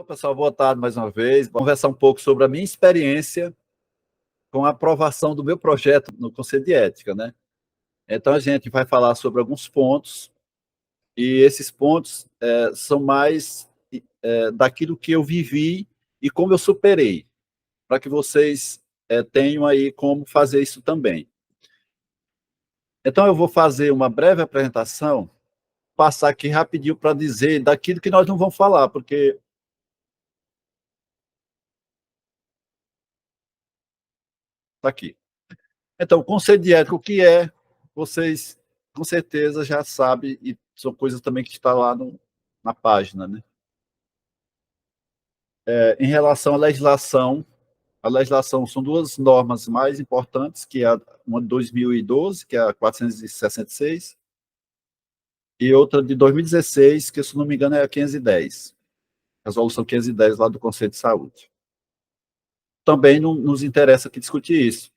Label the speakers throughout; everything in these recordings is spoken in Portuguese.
Speaker 1: Então, pessoal, boa tarde mais uma vez. Vamos conversar um pouco sobre a minha experiência com a aprovação do meu projeto no Conselho de Ética, né? Então, a gente vai falar sobre alguns pontos, e esses pontos são mais daquilo que eu vivi e como eu superei, para que vocês tenham aí como fazer isso também. Então, eu vou fazer uma breve apresentação, passar aqui rapidinho para dizer daquilo que nós não vamos falar, porque está aqui. Então, o Conselho de Ética, o que é? Vocês, com certeza, já sabem, e são coisas também que estão lá na página, né? Em relação à legislação, a legislação são duas normas mais importantes, que é uma de 2012, que é a 466, e outra de 2016, que, se não me engano, é a 510, resolução 510 lá do Conselho de Saúde. Também não nos interessa aqui discutir isso.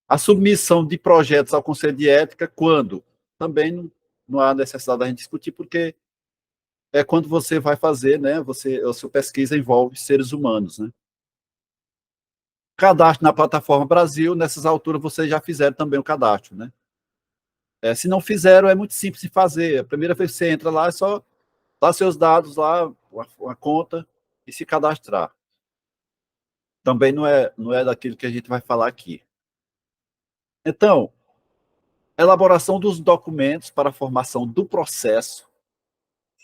Speaker 1: A submissão de projetos ao Conselho de Ética, quando? Também não há necessidade da gente discutir, porque é quando você vai fazer, né? A sua pesquisa envolve seres humanos, né? Cadastro na plataforma Brasil, nessas alturas vocês já fizeram também o cadastro, né? Se não fizeram, é muito simples de fazer. A primeira vez que você entra lá, é só dar seus dados lá, uma conta, e se cadastrar. Também não é daquilo que a gente vai falar aqui. Então, elaboração dos documentos para a formação do processo.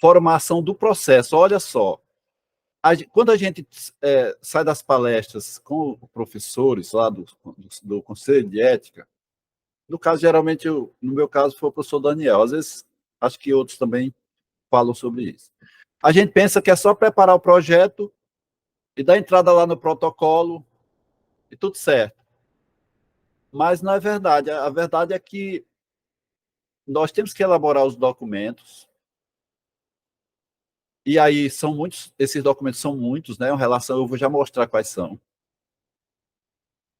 Speaker 1: Formação do processo, olha só. Quando a gente sai das palestras com professores lá do Conselho de Ética, no caso, geralmente, no meu caso, foi o professor Daniel, às vezes, acho que outros também falam sobre isso. A gente pensa que é só preparar o projeto e dar entrada lá no protocolo e tudo certo. Mas não é verdade. A verdade é que nós temos que elaborar os documentos, e aí são muitos, esses documentos são muitos, né? Em relação, eu vou já mostrar quais são.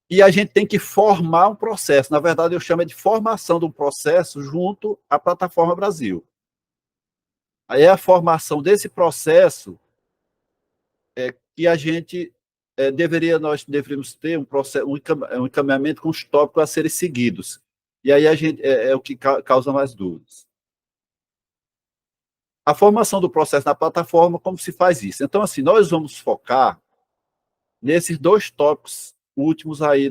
Speaker 1: E a gente tem que formar um processo. Na verdade, eu chamo de formação de um processo junto à Plataforma Brasil. Aí é a formação desse processo que a gente nós deveríamos ter um processo, um encaminhamento com os tópicos a serem seguidos. E aí a gente é o que causa mais dúvidas. A formação do processo na plataforma, como se faz isso? Então, assim, nós vamos focar nesses dois tópicos últimos aí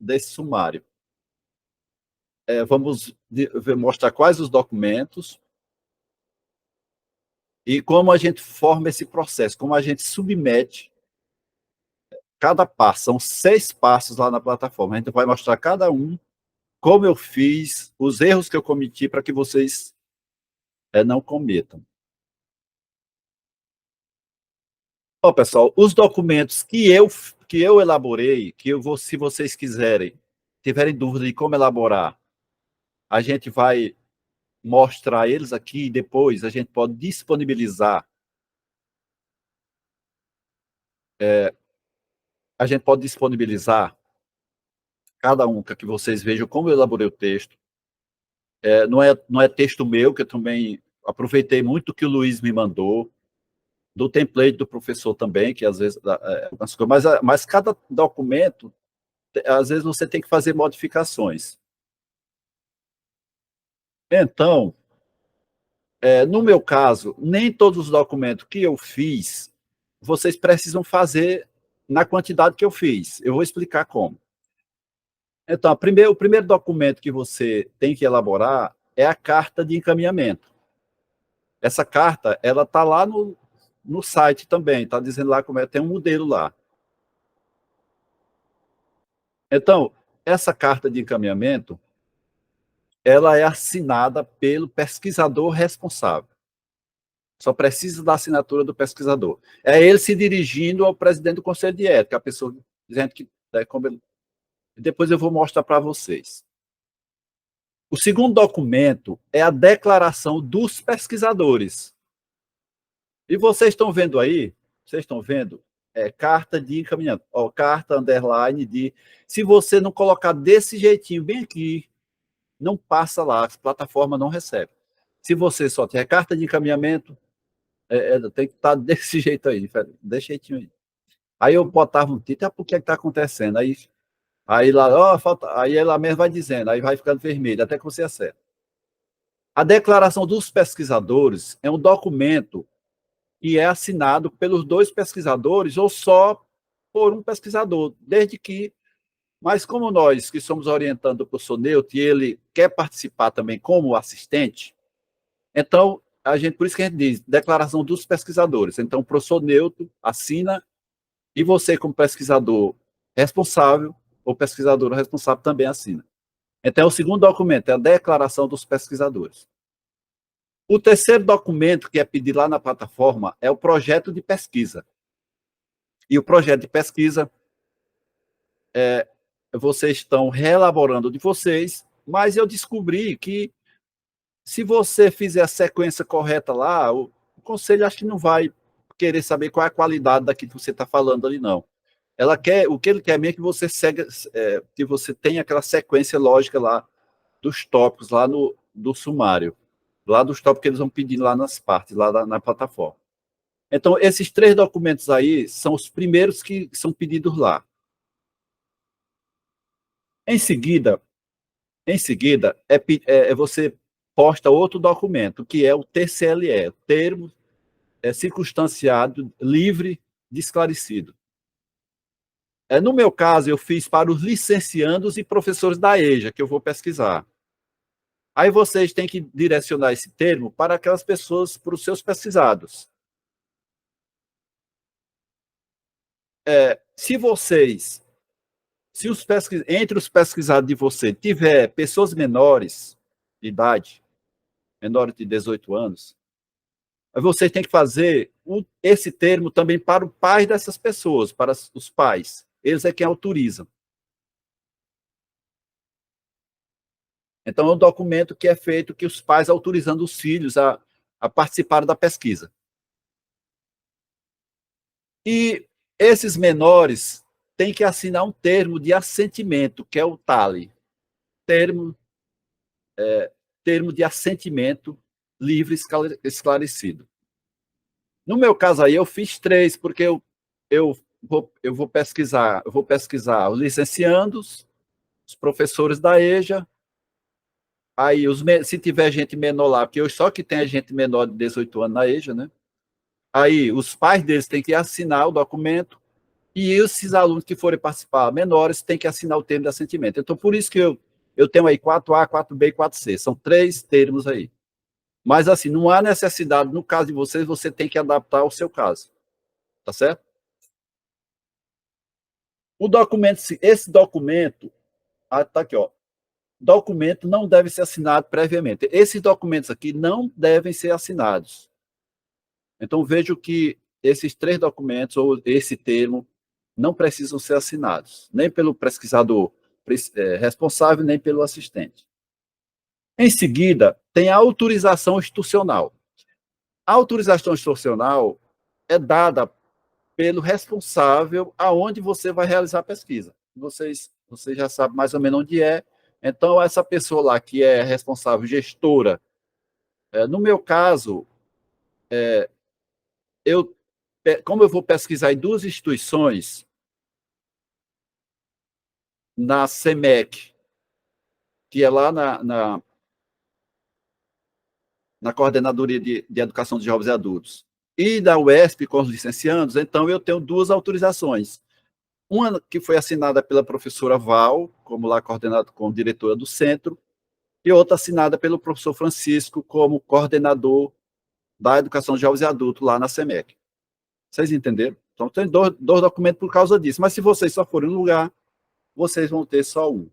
Speaker 1: desse sumário. Vamos mostrar quais os documentos e como a gente forma esse processo, como a gente submete cada passo. São 6 passos lá na plataforma. A gente vai mostrar cada um, como eu fiz, os erros que eu cometi, para que vocês não cometam. Bom, pessoal, os documentos que eu elaborei, se vocês quiserem, tiverem dúvida de como elaborar, a gente vai mostrar eles aqui e depois a gente pode disponibilizar. A gente pode disponibilizar cada um, para que vocês vejam como eu elaborei o texto. Não é texto meu, que eu também aproveitei muito o que o Luiz me mandou, do template do professor também, que às vezes mas cada documento, às vezes você tem que fazer modificações. Então, no meu caso, nem todos os documentos que eu fiz, vocês precisam fazer na quantidade que eu fiz. Eu vou explicar como. Então, o primeiro documento que você tem que elaborar é a carta de encaminhamento. Essa carta, ela está lá no site também, está dizendo lá como tem um modelo lá. Então, essa carta de encaminhamento, ela é assinada pelo pesquisador responsável. Só precisa da assinatura do pesquisador. É ele se dirigindo ao presidente do Conselho de Ética, a pessoa dizendo que... Depois eu vou mostrar para vocês. O segundo documento é a declaração dos pesquisadores. E vocês estão vendo aí, carta de encaminhamento, carta underline de... Se você não colocar desse jeitinho, bem aqui, não passa lá, a plataforma não recebe. Se você só tiver carta de encaminhamento, Tem que estar desse jeito aí, desse jeitinho aí. Aí eu botava um título, por que está acontecendo? Aí lá, falta, aí ela mesmo vai dizendo, aí vai ficando vermelho, até que você acerta. A declaração dos pesquisadores é um documento que é assinado pelos dois pesquisadores ou só por um pesquisador, desde que, mas como nós que somos orientando o professor Neut e ele quer participar também como assistente, então por isso que a gente diz declaração dos pesquisadores. Então o professor Neut assina e você como pesquisador responsável ou pesquisadora responsável também assina. Então o segundo documento é a declaração dos pesquisadores. O terceiro documento que é pedido lá na plataforma é o projeto de pesquisa. E o projeto de pesquisa vocês estão reelaborando de vocês, mas eu descobri que se você fizer a sequência correta lá, o conselho acho que não vai querer saber qual é a qualidade daquilo que você está falando ali, não. O que ele quer mesmo é que você segue, que você tenha aquela sequência lógica lá dos tópicos lá do sumário, lá dos tópicos que eles vão pedindo lá nas partes, lá na plataforma. Então, esses 3 documentos aí são os primeiros que são pedidos lá. Em seguida, você posta outro documento, que é o TCLE, Termo Circunstanciado Livre de Esclarecido. No meu caso, eu fiz para os licenciandos e professores da EJA, que eu vou pesquisar. Aí vocês têm que direcionar esse termo para aquelas pessoas, para os seus pesquisados. Se entre os pesquisados de você tiver pessoas menores de idade, menores de 18 anos, você tem que fazer esse termo também para o pai dessas pessoas, para os pais. Eles é quem autorizam. Então, é um documento que é feito que os pais autorizando os filhos a participar da pesquisa. E esses menores têm que assinar um termo de assentimento, que é o TALE, termo de assentimento livre esclarecido. No meu caso aí, eu fiz 3, porque eu vou pesquisar os licenciandos, os professores da EJA, aí se tiver gente menor lá, porque só que tem gente menor de 18 anos na EJA, né? Aí os pais deles têm que assinar o documento e esses alunos que forem participar menores têm que assinar o termo de assentimento. Então, por isso que eu tenho aí 4A, 4B e 4C. São 3 termos aí. Mas, assim, não há necessidade, no caso de vocês, você tem que adaptar ao seu caso. Tá certo? Esse documento, tá aqui, ó. Documento não deve ser assinado previamente. Esses documentos aqui não devem ser assinados. Então, vejo que esses 3 documentos, ou esse termo, não precisam ser assinados, nem pelo pesquisador responsável, nem pelo assistente. Em seguida, tem a autorização institucional. A autorização institucional é dada pelo responsável aonde você vai realizar a pesquisa. Vocês já sabem mais ou menos onde é. Então, essa pessoa lá que é responsável, gestora, no meu caso, como eu vou pesquisar em 2 instituições, na CEMEC, que é lá na Coordenadoria de Educação de Jovens e Adultos, e da UESP com os licenciados, então eu tenho 2 autorizações. Uma que foi assinada pela professora Val, como lá coordenada como diretora do centro, e outra assinada pelo professor Francisco, como coordenador da Educação de Jovens e Adultos lá na CEMEC. Vocês entenderam? Então, tem 2 documentos por causa disso. Mas se vocês só forem um lugar, vocês vão ter só um.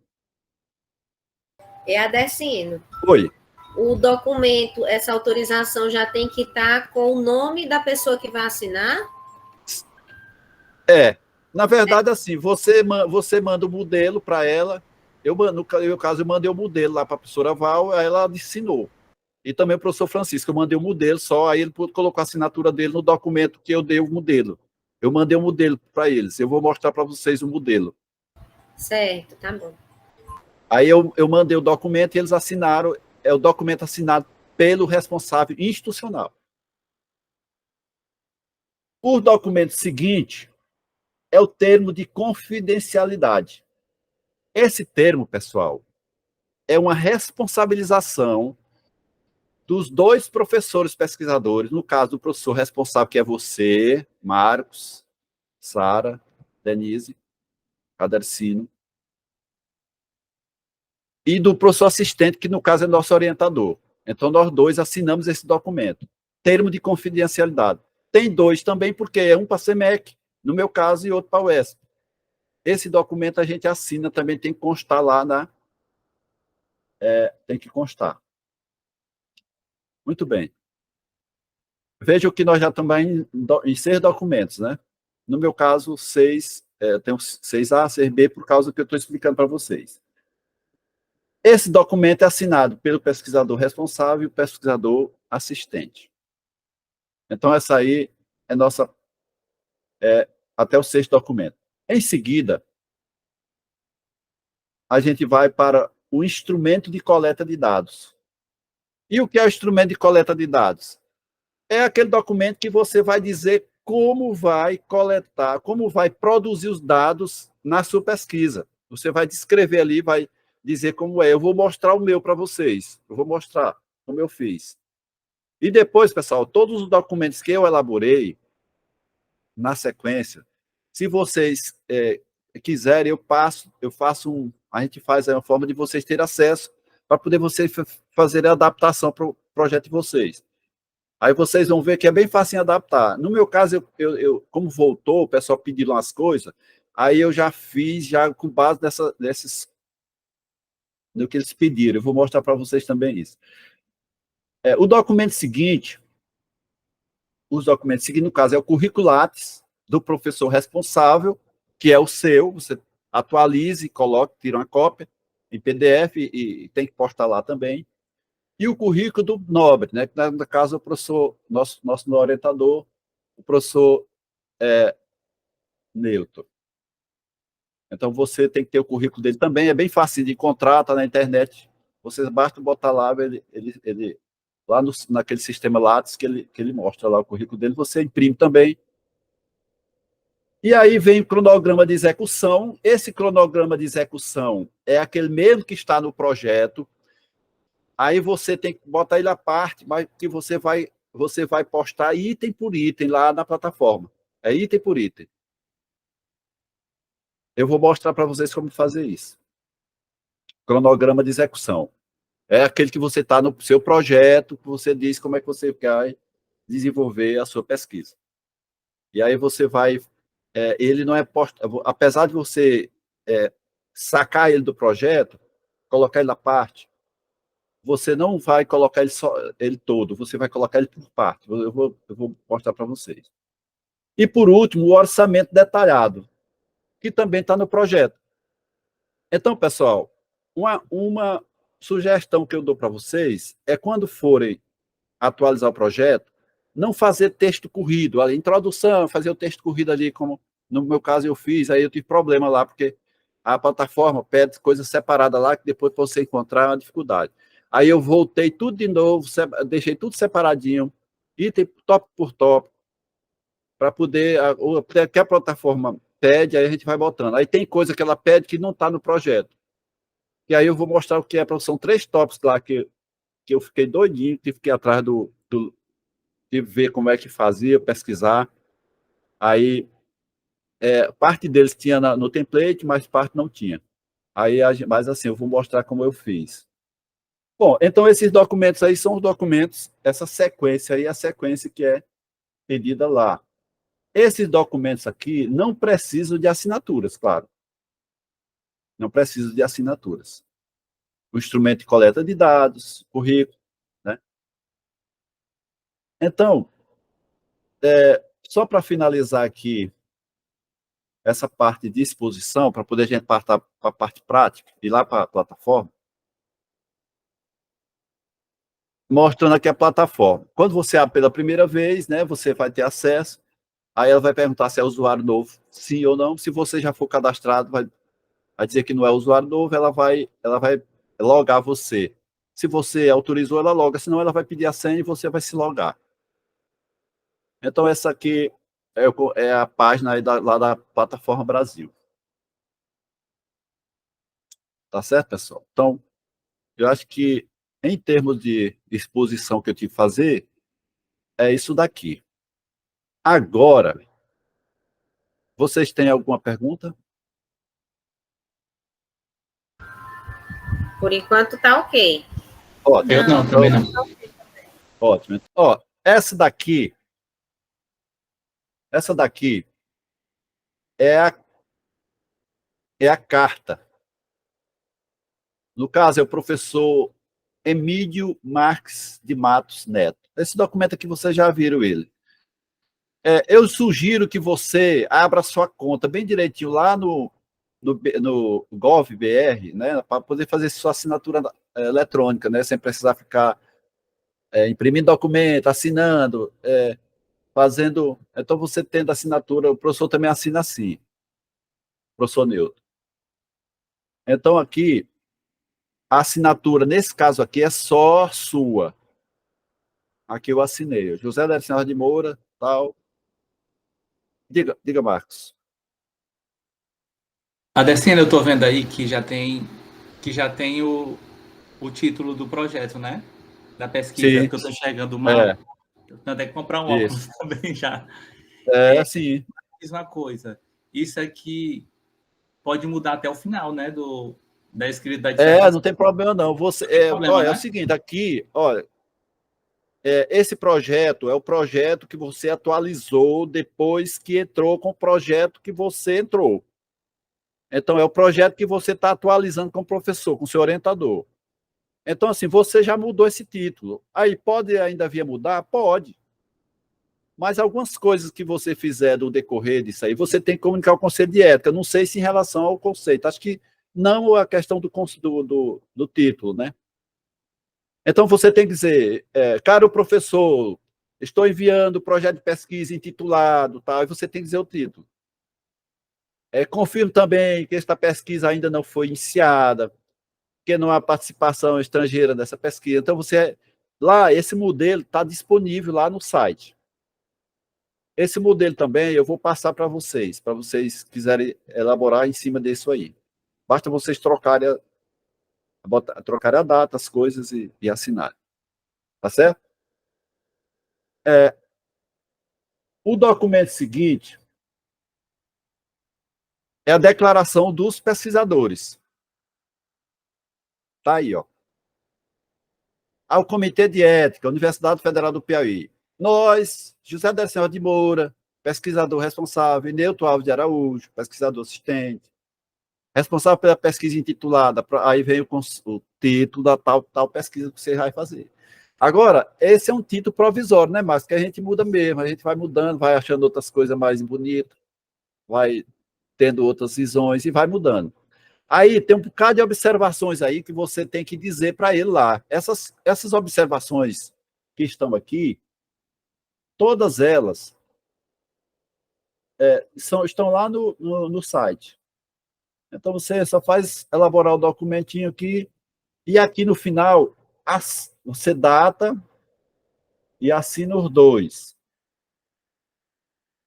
Speaker 2: Adecino.
Speaker 1: Oi.
Speaker 2: O documento, essa autorização já tem que estar com o nome da pessoa que vai assinar?
Speaker 1: Na verdade, assim, você manda o modelo para ela. No meu caso, eu mandei o modelo lá para a professora Val, aí ela assinou. E também o professor Francisco, eu mandei o modelo só, aí ele colocou a assinatura dele no documento que eu dei o modelo. Eu mandei o modelo para eles. Eu vou mostrar para vocês o modelo.
Speaker 2: Certo, tá bom.
Speaker 1: Aí eu mandei o documento e eles assinaram. É o documento assinado pelo responsável institucional. O documento seguinte é o termo de confidencialidade. Esse termo, pessoal, é uma responsabilização dos dois professores pesquisadores, no caso do professor responsável, que é você, Marcos, Sara, Denise, Cadercino, e do professor assistente, que no caso é nosso orientador. Então, nós dois assinamos esse documento. Termo de confidencialidade. Tem dois também, porque é um para a CEMEC, no meu caso, e outro para a UESP. Esse documento a gente assina, também tem que constar lá tem que constar. Muito bem. Veja que nós já estamos em 6 documentos, né? No meu caso, 6, tem 6A, 6B, por causa que eu estou explicando para vocês. Esse documento é assinado pelo pesquisador responsável e o pesquisador assistente. Então, essa aí é nossa, até o 6º documento. Em seguida, a gente vai para o instrumento de coleta de dados. E o que é o instrumento de coleta de dados? É aquele documento que você vai dizer como vai coletar, como vai produzir os dados na sua pesquisa. Você vai descrever ali, vai dizer como é. Eu vou mostrar o meu para vocês. Eu vou mostrar como eu fiz. E depois, pessoal, todos os documentos que eu elaborei, na sequência, se vocês quiserem, eu faço a gente faz uma forma de vocês terem acesso para poder vocês fazerem a adaptação para o projeto de vocês. Aí vocês vão ver que é bem fácil adaptar. No meu caso, como voltou, o pessoal pediu umas coisas, aí eu já fiz, já com base desses, do que eles pediram. Eu vou mostrar para vocês também isso. O documento seguinte, os documentos seguintes, no caso, é o currículo Lattes do professor responsável, que é o seu, você atualize, coloque, tira uma cópia em PDF e tem que postar lá também. E o currículo do Nobre, né? Que no caso é o professor, nosso orientador, o professor Newton. Então você tem que ter o currículo dele também, é bem fácil de encontrar, está na internet. Você basta botar lá, ele lá naquele sistema Lattes que ele mostra lá o currículo dele, você imprime também. E aí vem o cronograma de execução. Esse cronograma de execução é aquele mesmo que está no projeto. Aí você tem que botar ele à parte, mas que você vai postar item por item lá na plataforma. É item por item. Eu vou mostrar para vocês como fazer isso. Cronograma de execução. É aquele que você está no seu projeto, que você diz como é que você quer desenvolver a sua pesquisa. E aí você vai... ele não é posto... Apesar de você sacar ele do projeto, colocar ele na parte, você não vai colocar ele todo, você vai colocar ele por parte. Eu vou mostrar para vocês. E, por último, o orçamento detalhado, que também está no projeto. Então, pessoal, uma sugestão que eu dou para vocês é, quando forem atualizar o projeto, não fazer texto corrido, a introdução, fazer o texto corrido ali, como no meu caso eu fiz, aí eu tive problema lá, porque a plataforma pede coisa separada lá, que depois para você encontrar é uma dificuldade. Aí eu voltei tudo de novo, deixei tudo separadinho, item tópico por tópico, para poder, que a plataforma pede, aí a gente vai botando. Aí tem coisa que ela pede que não está no projeto. E aí eu vou mostrar o que é, são 3 tópicos lá que eu fiquei doidinho, tive que ir atrás de ver como é que fazia, pesquisar. Aí, parte deles tinha no template, mas parte não tinha. Aí, mas assim, eu vou mostrar como eu fiz. Bom, então esses documentos aí são os documentos, essa sequência aí, a sequência que é pedida lá. Esses documentos aqui não precisam de assinaturas, claro. Não precisam de assinaturas. O instrumento de coleta de dados, currículo, né? Então, só para finalizar aqui essa parte de exposição, para poder a gente partir para a parte prática, e lá para a plataforma, mostrando aqui a plataforma. Quando você abre pela primeira vez, né, você vai ter acesso, aí ela vai perguntar se é usuário novo, sim ou não. Se você já for cadastrado, vai dizer que não é usuário novo, ela vai logar você. Se você autorizou, ela loga, senão ela vai pedir a senha e você vai se logar. Então, essa aqui É a página aí lá da Plataforma Brasil. Tá certo, pessoal? Então, eu acho que, em termos de exposição que eu tive que fazer, é isso daqui. Agora, vocês têm alguma pergunta?
Speaker 2: Por enquanto tá ok.
Speaker 1: Ótimo.
Speaker 3: Eu não, também não.
Speaker 1: Ótimo. Ó, essa daqui é a carta. No caso, é o professor Emílio Marques de Matos Neto. Esse documento aqui vocês já viram ele. Eu sugiro que você abra sua conta bem direitinho lá no GovBR, né, para poder fazer sua assinatura eletrônica, né, sem precisar ficar imprimindo documento, assinando, fazendo. Então, você tendo assinatura, o professor também assina assim, professor Newton. Então, aqui, a assinatura, nesse caso aqui, é só sua. Aqui eu assinei. José da Senhora de Moura, tal. Diga, Marcos.
Speaker 3: A Descendo, eu estou vendo aí que já tem o título do projeto, né? Da pesquisa,
Speaker 1: Sim,
Speaker 3: que eu estou enxergando mal. Então, tem que comprar um óculos
Speaker 1: isso.
Speaker 3: também já.
Speaker 1: Sim.
Speaker 3: Mesma coisa. Isso aqui pode mudar até o final, né? Da escrita da dissertação.
Speaker 1: Não tem problema não. Você,
Speaker 3: problema,
Speaker 1: é o
Speaker 3: né?
Speaker 1: seguinte, aqui, olha, esse projeto é o projeto que você atualizou depois que entrou com o projeto que você entrou. Então, é o projeto que você está atualizando com o professor, com o seu orientador. Então, assim, você já mudou esse título. Aí, pode ainda vir a mudar? Pode. Mas algumas coisas que você fizer no decorrer disso aí, você tem que comunicar ao Conselho de Ética. Não sei se em relação ao conceito. Acho que não a questão do título, né? Então, você tem que dizer, caro professor, estou enviando o projeto de pesquisa intitulado, tal, e você tem que dizer o título. Confirmo também que esta pesquisa ainda não foi iniciada, que não há participação estrangeira nessa pesquisa. Então, lá, esse modelo está disponível lá no site. Esse modelo também eu vou passar para vocês quiserem elaborar em cima disso aí. Basta vocês trocarem a data, as coisas e assinarem. Tá certo? O documento seguinte é a declaração dos pesquisadores. Tá aí, ó. Ao Comitê de Ética, Universidade Federal do Piauí. Nós, José da Senhora de Moura, pesquisador responsável, e Newton Alves de Araújo, pesquisador assistente, responsável pela pesquisa intitulada, aí vem o título da tal pesquisa que você vai fazer. Agora, esse é um título provisório, né, Márcio? Que a gente muda mesmo, a gente vai mudando, vai achando outras coisas mais bonitas, vai tendo outras visões e vai mudando. Aí tem um bocado de observações aí que você tem que dizer para ele lá. Essas observações que estão aqui, todas elas estão lá no site. Então você só faz elaborar o documentinho aqui e aqui no final você data e assina os dois.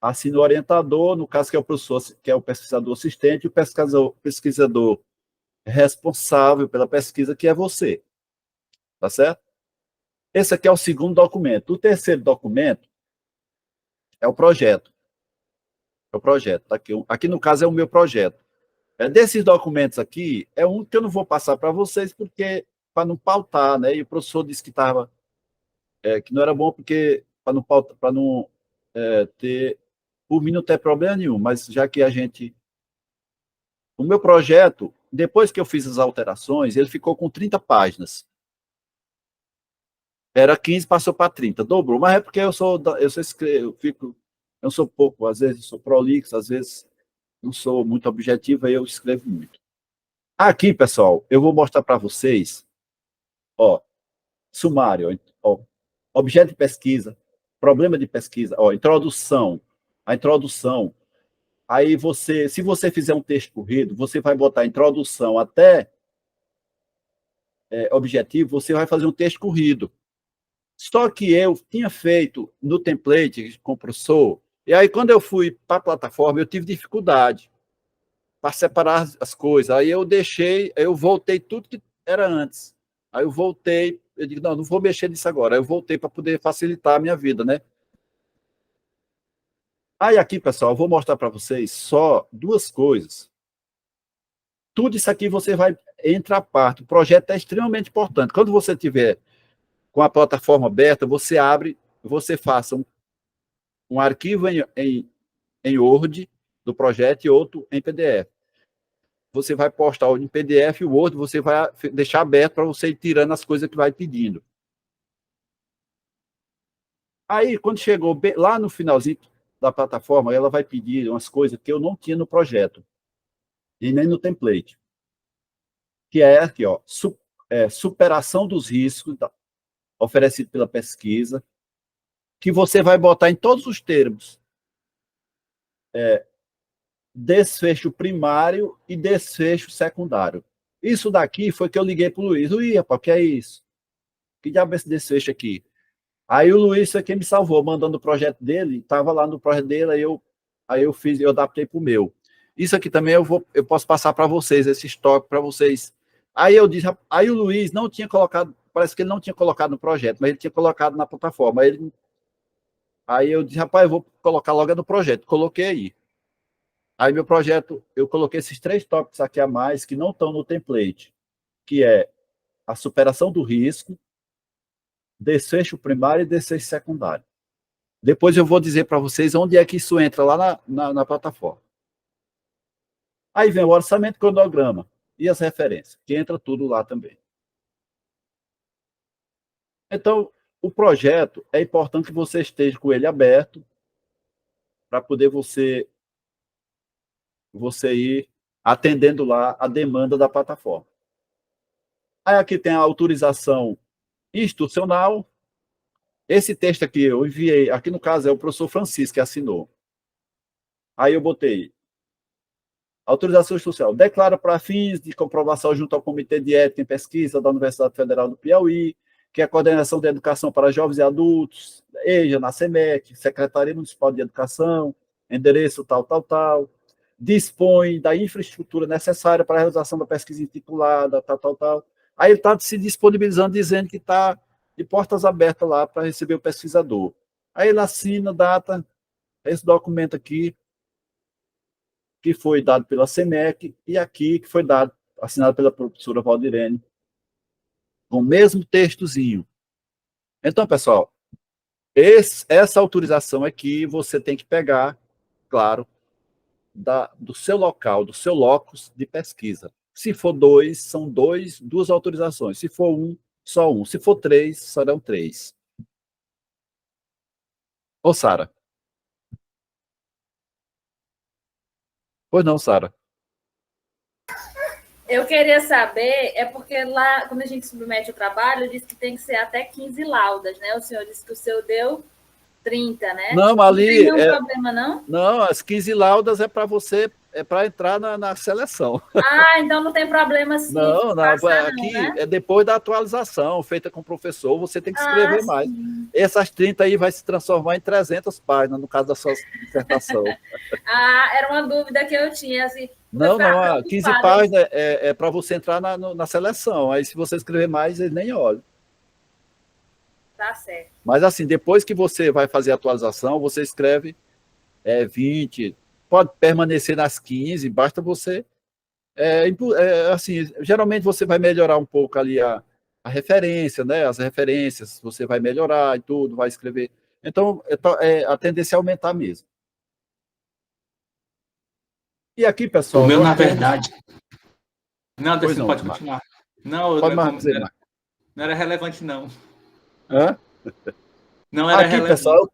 Speaker 1: Assina o orientador, no caso que é o professor, que é o pesquisador assistente, e o pesquisador responsável pela pesquisa, que é você. Tá certo? Esse aqui é o segundo documento. O terceiro documento é o projeto. É o projeto. Tá aqui no caso é o meu projeto. Desses documentos aqui, é um que eu não vou passar para vocês, porque para não pautar, né? E o professor disse que não era bom, porque para não pautar, para não ter. Por mim não tem problema nenhum, mas já que a gente. O meu projeto, depois que eu fiz as alterações, ele ficou com 30 páginas. Era 15, passou para 30, dobrou. Mas é porque eu sou eu sou pouco, às vezes eu sou prolixo, às vezes não sou muito objetivo, aí eu escrevo muito. Aqui, pessoal, eu vou mostrar para vocês, ó, sumário, ó, objeto de pesquisa, problema de pesquisa, ó, introdução, a introdução. Aí se você fizer um texto corrido, você vai botar introdução até objetivo, você vai fazer um texto corrido. Só que eu tinha feito no template com o professor E aí, quando eu fui para a plataforma, eu tive dificuldade para separar as coisas. Aí eu voltei tudo que era antes. Aí eu voltei, eu digo, não vou mexer nisso agora. Aí eu voltei para poder facilitar a minha vida, né? Aí aqui, pessoal, eu vou mostrar para vocês só duas coisas. Tudo isso aqui você vai entrar a parte. O projeto é extremamente importante. Quando você tiver com a plataforma aberta, você abre, você faça um arquivo em Word do projeto e outro em PDF. Você vai postar em PDF e o Word você vai deixar aberto para você ir tirando as coisas que vai pedindo. Aí, quando chegou lá no finalzinho da plataforma, ela vai pedir umas coisas que eu não tinha no projeto e nem no template, que é aqui, ó, superação dos riscos oferecido pela pesquisa, que você vai botar em todos os termos. Desfecho primário e desfecho secundário. Isso daqui foi que eu liguei para o Luiz. Luiz, rapaz, o que é isso? Que diabo é esse desfecho aqui? Aí o Luiz foi quem me salvou, mandando o projeto dele, estava lá no projeto dele, eu adaptei para o meu. Isso aqui também eu posso passar para vocês, esse estoque para vocês. Aí o Luiz não tinha colocado, parece que ele não tinha colocado no projeto, mas ele tinha colocado na plataforma. Aí eu disse, rapaz, eu vou colocar logo no projeto. Coloquei aí. Aí meu projeto, eu coloquei esses 3 tópicos aqui a mais que não estão no template, que é a superação do risco, desfecho primário e desfecho secundário. Depois eu vou dizer para vocês onde é que isso entra lá na plataforma. Aí vem o orçamento, cronograma e as referências, que entra tudo lá também. Então, o projeto, é importante que você esteja com ele aberto para poder você ir atendendo lá a demanda da plataforma. Aí aqui tem a autorização institucional. Esse texto aqui eu enviei, aqui no caso é o professor Francisco que assinou. Aí eu botei autorização institucional. Declara para fins de comprovação junto ao Comitê de Ética em Pesquisa da Universidade Federal do Piauí, que é a Coordenação de Educação para Jovens e Adultos, EJA, na SEMEC, Secretaria Municipal de Educação, endereço tal, tal, tal, dispõe da infraestrutura necessária para a realização da pesquisa intitulada, tal, tal, tal. Aí ele está se disponibilizando, dizendo que está de portas abertas lá para receber o pesquisador. Aí ele assina, data, esse documento aqui, que foi dado pela SEMEC, e aqui, que foi dado, assinado pela professora Valdirene, com o mesmo textozinho. Então, pessoal, essa autorização aqui você tem que pegar, claro, do seu local, do seu locus de pesquisa. Se for 2, são duas autorizações. Se for 1, só 1. Se for 3, serão 3. Ô, Sara. Pois não, Sara.
Speaker 4: Eu queria saber, é porque lá, quando a gente submete o trabalho, diz que tem que ser até 15 laudas, né? O senhor disse que o seu deu 30, né?
Speaker 1: Não, ali...
Speaker 4: Não tem nenhum problema, não?
Speaker 1: Não, as 15 laudas é para você, é para entrar na seleção.
Speaker 4: Ah, então não tem problema sim.
Speaker 1: Não,
Speaker 4: passar,
Speaker 1: aqui
Speaker 4: não, né?
Speaker 1: é depois da atualização, feita com o professor, você tem que escrever mais. Essas 30 aí vai se transformar em 300 páginas, no caso da sua dissertação.
Speaker 4: Era uma dúvida que eu tinha, assim...
Speaker 1: Não, 15 páginas é para você entrar na seleção. Aí, se você escrever mais, eles nem olham.
Speaker 4: Tá certo.
Speaker 1: Mas, assim, depois que você vai fazer a atualização, você escreve 20, pode permanecer nas 15, basta você... assim, geralmente você vai melhorar um pouco ali a referência, né? As referências, você vai melhorar e tudo, vai escrever. Então, a tendência é aumentar mesmo. E aqui, pessoal...
Speaker 3: O meu, na verdade... Não,
Speaker 1: Pois
Speaker 3: não, pode continuar. Não,
Speaker 1: pode mais dizer mais.
Speaker 3: Não era relevante, não.
Speaker 1: Hã?
Speaker 3: Não era
Speaker 1: aqui,
Speaker 3: relevante.
Speaker 1: Pessoal,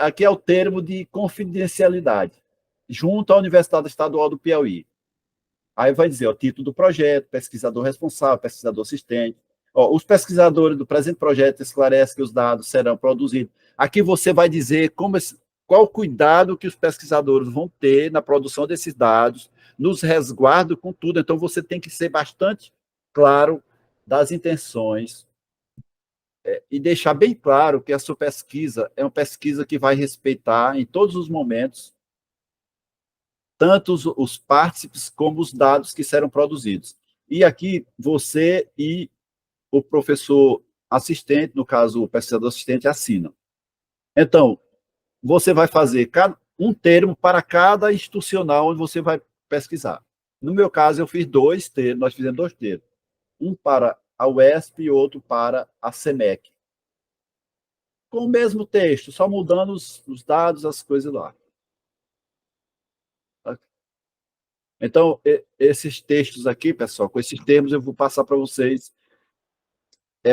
Speaker 1: aqui é o termo de confidencialidade, junto à Universidade Estadual do Piauí. Aí vai dizer o título do projeto, pesquisador responsável, pesquisador assistente. Os pesquisadores do presente projeto esclarecem que os dados serão produzidos. Aqui você vai dizer qual o cuidado que os pesquisadores vão ter na produção desses dados, nos resguardos com tudo. Então, você tem que ser bastante claro das intenções e deixar bem claro que a sua pesquisa é uma pesquisa que vai respeitar em todos os momentos tanto os partícipes como os dados que serão produzidos. E aqui você e o professor assistente, no caso o pesquisador assistente, assinam. Então, você vai fazer um termo para cada institucional onde você vai pesquisar. No meu caso, eu fiz 2 termos, nós fizemos 2 termos. Um para a UESP e outro para a SEMEC. Com o mesmo texto, só mudando os dados, as coisas lá. Então, esses textos aqui, pessoal, com esses termos eu vou passar para vocês,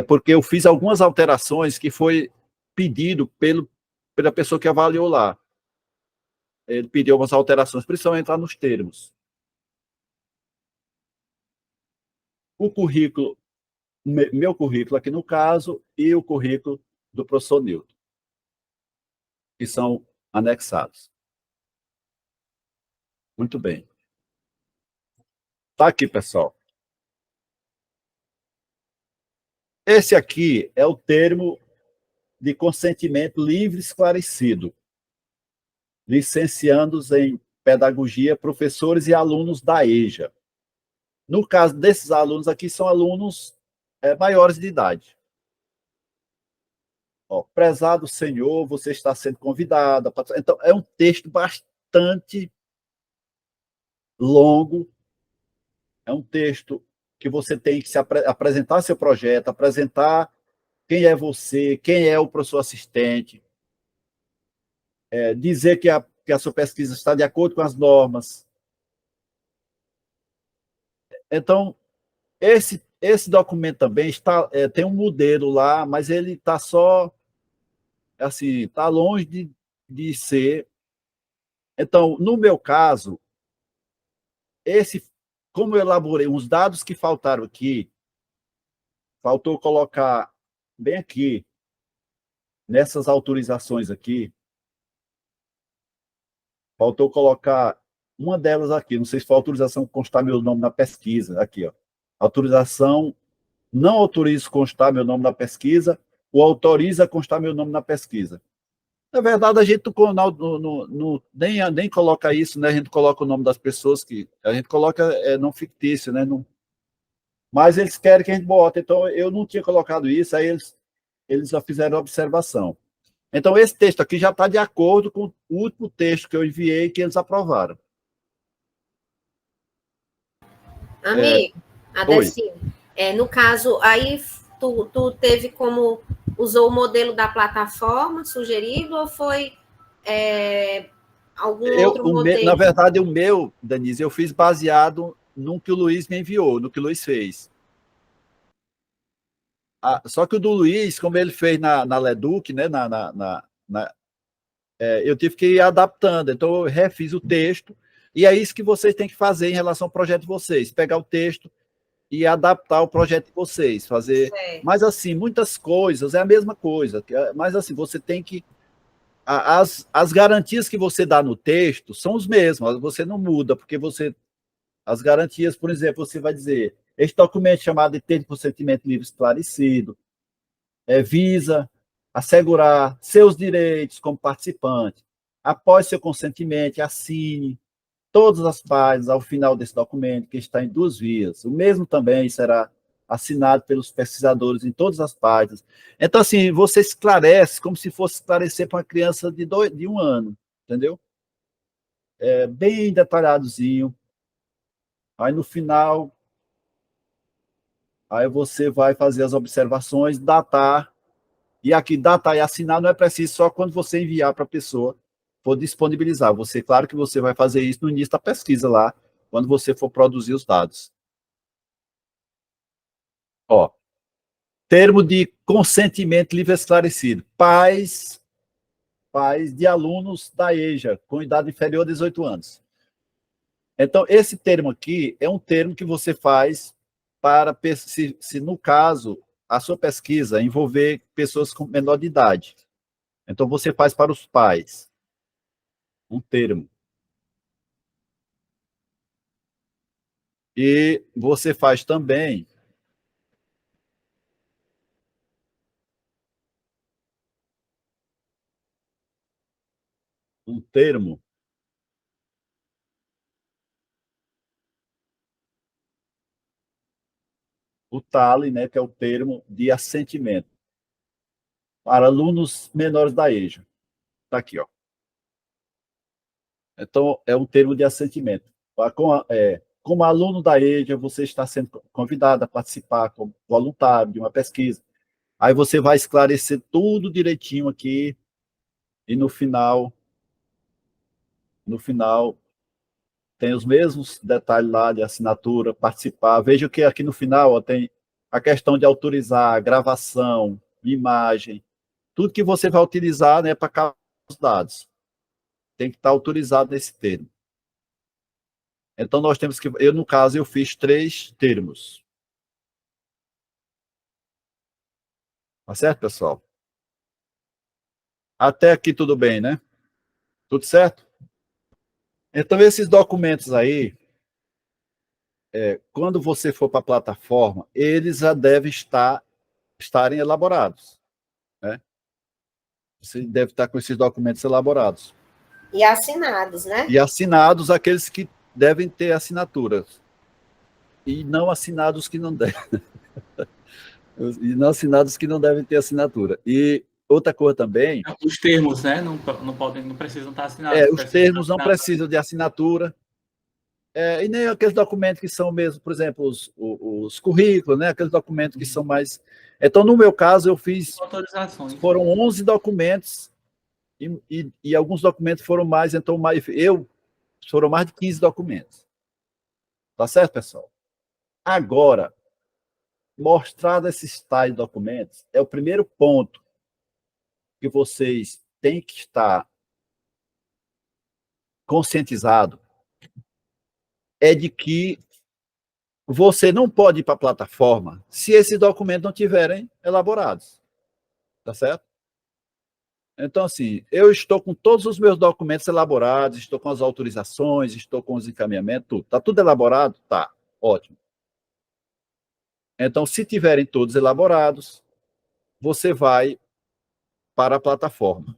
Speaker 1: porque eu fiz algumas alterações que foi pedido pela pessoa que avaliou lá. Ele pediu algumas alterações, principalmente lá nos termos. O currículo, meu currículo aqui no caso, e o currículo do professor Newton, que são anexados. Muito bem. Está aqui, pessoal. Esse aqui é o termo de consentimento livre e esclarecido. Licenciandos em pedagogia, professores e alunos da EJA. No caso desses alunos aqui, são alunos maiores de idade. Ó, prezado senhor, você está sendo convidado. Então, é um texto bastante longo. É um texto que você tem que apresentar seu projeto, apresentar quem é você, quem é o professor assistente, dizer que a sua pesquisa está de acordo com as normas. Então, esse documento também tem um modelo lá, mas ele está só, assim, está longe de ser. Então, no meu caso, como eu elaborei uns dados que faltaram aqui, faltou colocar bem aqui, nessas autorizações aqui, faltou colocar uma delas aqui, não sei se foi autorização constar meu nome na pesquisa, aqui, ó. Autorização não autoriza constar meu nome na pesquisa, ou autoriza constar meu nome na pesquisa. Na verdade, a gente nem coloca isso, né? A gente coloca o nome das pessoas, que a gente coloca não fictício, né? Não, mas eles querem que a gente bote, então eu não tinha colocado isso, aí eles já fizeram observação. Então, esse texto aqui já está de acordo com o último texto que eu enviei, que eles aprovaram.
Speaker 2: Amigo,
Speaker 1: Oi.
Speaker 2: Adecinho, no caso, aí tu teve como, usou o modelo da plataforma sugerido ou foi algum outro modelo?
Speaker 1: Na verdade, o meu, Denise, eu fiz baseado no que o Luiz me enviou, no que o Luiz fez. Só que o do Luiz, como ele fez na Leduc, né, eu tive que ir adaptando. Então, eu refiz o texto, e é isso que vocês têm que fazer em relação ao projeto de vocês: pegar o texto e adaptar o projeto de vocês, fazer.
Speaker 2: Certo.
Speaker 1: Mas, assim, muitas coisas é a mesma coisa. Mas, assim, você tem que. As garantias que você dá no texto são os mesmos, você não muda, porque você. As garantias, por exemplo, você vai dizer: este documento chamado de termo de consentimento livre esclarecido visa assegurar seus direitos como participante. Após seu consentimento, assine todas as páginas ao final desse documento, que está em 2 vias. O mesmo também será assinado pelos pesquisadores em todas as páginas. Então, assim, você esclarece como se fosse esclarecer para uma criança de 1 ano, entendeu? É bem detalhadozinho. Aí, no final, aí você vai fazer as observações, datar. E aqui, datar e assinar não é preciso só quando você enviar para a pessoa, for disponibilizar. Você, claro que você vai fazer isso no início da pesquisa lá, quando você for produzir os dados. Ó, termo de consentimento livre esclarecido. Pais de alunos da EJA, com idade inferior a 18 anos. Então, esse termo aqui é um termo que você faz para, se no caso, a sua pesquisa envolver pessoas com menor de idade. Então, você faz para os pais um termo. E você faz também um termo o TALE, né, que é o termo de assentimento para alunos menores da EJA. Está aqui, ó. Então, é um termo de assentimento. Como aluno da EJA, você está sendo convidado a participar como voluntário de uma pesquisa. Aí você vai esclarecer tudo direitinho aqui e no final tem os mesmos detalhes lá de assinatura, participar. Veja que aqui no final ó, tem a questão de autorizar, gravação, imagem, tudo que você vai utilizar, né, para captar os dados. Tem que estar autorizado nesse termo. Então, nós temos que... Eu, no caso, eu fiz 3 termos. Tá certo, pessoal? Até aqui tudo bem, né? Tudo certo? Então, esses documentos aí, quando você for para a plataforma, eles já devem estarem elaborados, né? Você deve estar com esses documentos elaborados.
Speaker 2: E assinados, né?
Speaker 1: E assinados aqueles que devem ter assinaturas. E não assinados que não devem. E não assinados que não devem ter assinatura. E outra coisa também...
Speaker 3: Os termos, né? Não precisam estar assinados.
Speaker 1: Os termos não precisam de assinatura. E nem aqueles documentos que são mesmo, por exemplo, os currículos, né? Aqueles documentos que são mais... Então, no meu caso, eu fiz...
Speaker 3: Autorizações.
Speaker 1: Foram 11 documentos e alguns documentos foram mais, então foram mais de 15 documentos. Tá certo, pessoal? Agora, mostrado esses tais documentos, é o primeiro ponto que vocês têm que estar conscientizado, é de que você não pode ir para a plataforma se esses documentos não estiverem elaborados. Tá certo? Então, assim, eu estou com todos os meus documentos elaborados, estou com as autorizações, estou com os encaminhamentos, tudo. Está tudo elaborado? Tá, ótimo. Então, se tiverem todos elaborados, você vai para a plataforma.